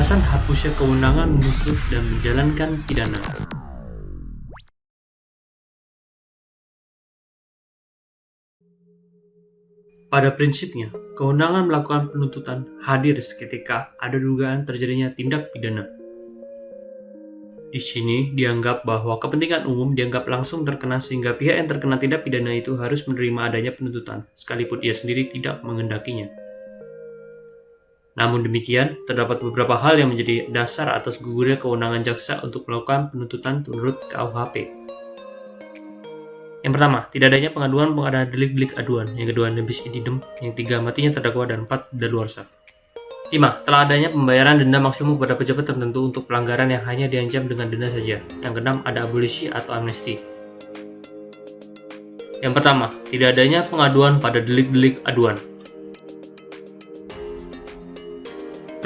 alasan hapusnya kewenangan menuntut dan menjalankan pidana. Pada prinsipnya, kewenangan melakukan penuntutan hadir seketika ada dugaan terjadinya tindak pidana. Di sini dianggap bahwa kepentingan umum dianggap langsung terkena sehingga pihak yang terkena tindak pidana itu harus menerima adanya penuntutan, sekalipun ia sendiri tidak mengendakinya. Namun demikian, terdapat beberapa hal yang menjadi dasar atas gugurnya kewenangan jaksa untuk melakukan penuntutan menurut KUHP. Yang pertama, tidak adanya pengaduan delik-delik aduan. Yang kedua, nebis in idem. Yang tiga, matinya terdakwa. Dan 4, daluarsa. 5. Telah adanya pembayaran denda maksimum kepada pejabat tertentu untuk pelanggaran yang hanya diancam dengan denda saja. Yang keenam, ada abolisi atau amnesti. Yang pertama, tidak adanya pengaduan pada delik-delik aduan.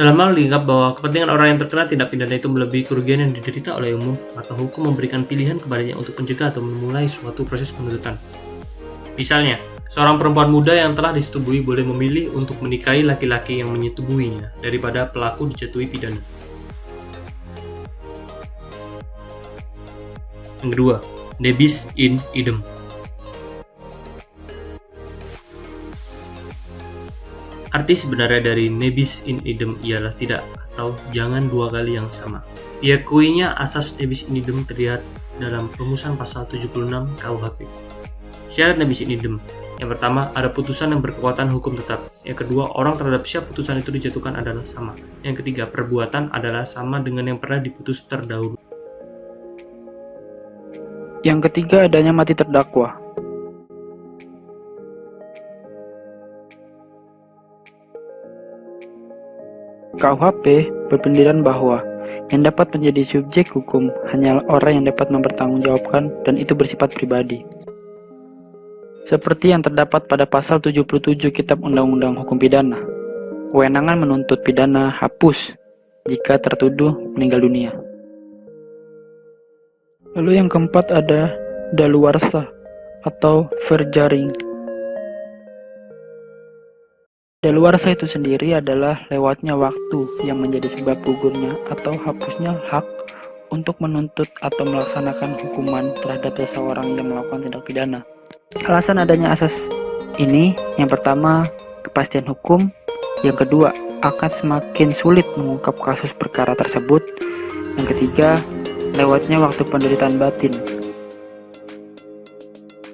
Dalam hal dianggap bahwa kepentingan orang yang terkena tindak pidana itu melebihi kerugian yang diderita oleh umum, maka hukum memberikan pilihan kepadanya untuk mencegah atau memulai suatu proses penuntutan. Misalnya, seorang perempuan muda yang telah disetubui boleh memilih untuk menikahi laki-laki yang menyetubuinya daripada pelaku dijatuhi pidana. Yang kedua, nebis in idem. Arti sebenarnya dari nebis in idem ialah tidak atau jangan dua kali yang sama. Diakuinya asas nebis in idem terlihat dalam rumusan pasal 76 KUHP. Syarat nebis in idem. Yang pertama, ada putusan yang berkekuatan hukum tetap. Yang kedua, orang terhadap siapa putusan itu dijatuhkan adalah sama. Yang ketiga, perbuatan adalah sama dengan yang pernah diputus terdahulu. Yang ketiga, adanya mati terdakwa. KUHP berpendirian bahwa yang dapat menjadi subjek hukum hanyalah orang yang dapat mempertanggungjawabkan dan itu bersifat pribadi. Seperti yang terdapat pada pasal 77 Kitab Undang-Undang Hukum Pidana, kewenangan menuntut pidana hapus jika tertuduh meninggal dunia. Lalu yang keempat ada daluarsa atau verjaring. Daluarsa itu sendiri adalah lewatnya waktu yang menjadi sebab gugurnya atau hapusnya hak untuk menuntut atau melaksanakan hukuman terhadap seseorang yang melakukan tindak pidana. Alasan adanya asas ini, yang pertama, kepastian hukum, yang kedua, akan semakin sulit mengungkap kasus perkara tersebut, yang ketiga, lewatnya waktu penderitaan batin.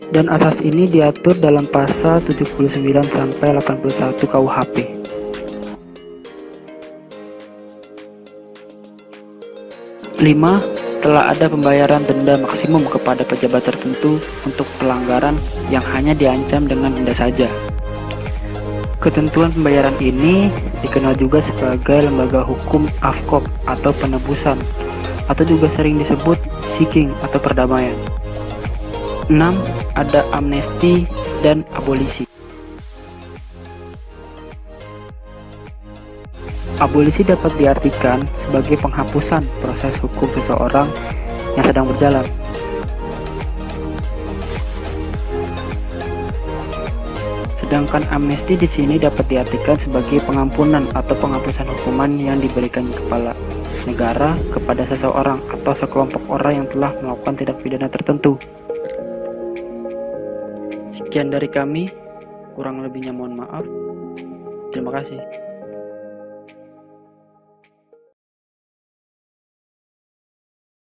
Dan asas ini diatur dalam pasal 79 sampai 81 KUHP. 5. Telah ada pembayaran denda maksimum kepada pejabat tertentu untuk pelanggaran yang hanya diancam dengan denda saja. Ketentuan pembayaran ini dikenal juga sebagai lembaga hukum AFKOP atau penebusan, atau juga sering disebut seeking atau perdamaian. 6. Ada amnesti dan abolisi. Abolisi dapat diartikan sebagai penghapusan proses hukum seseorang yang sedang berjalan. Sedangkan amnesti di sini dapat diartikan sebagai pengampunan atau penghapusan hukuman yang diberikan kepala negara kepada seseorang atau sekelompok orang yang telah melakukan tindak pidana tertentu. Sekian dari kami, kurang lebihnya mohon maaf. Terima kasih.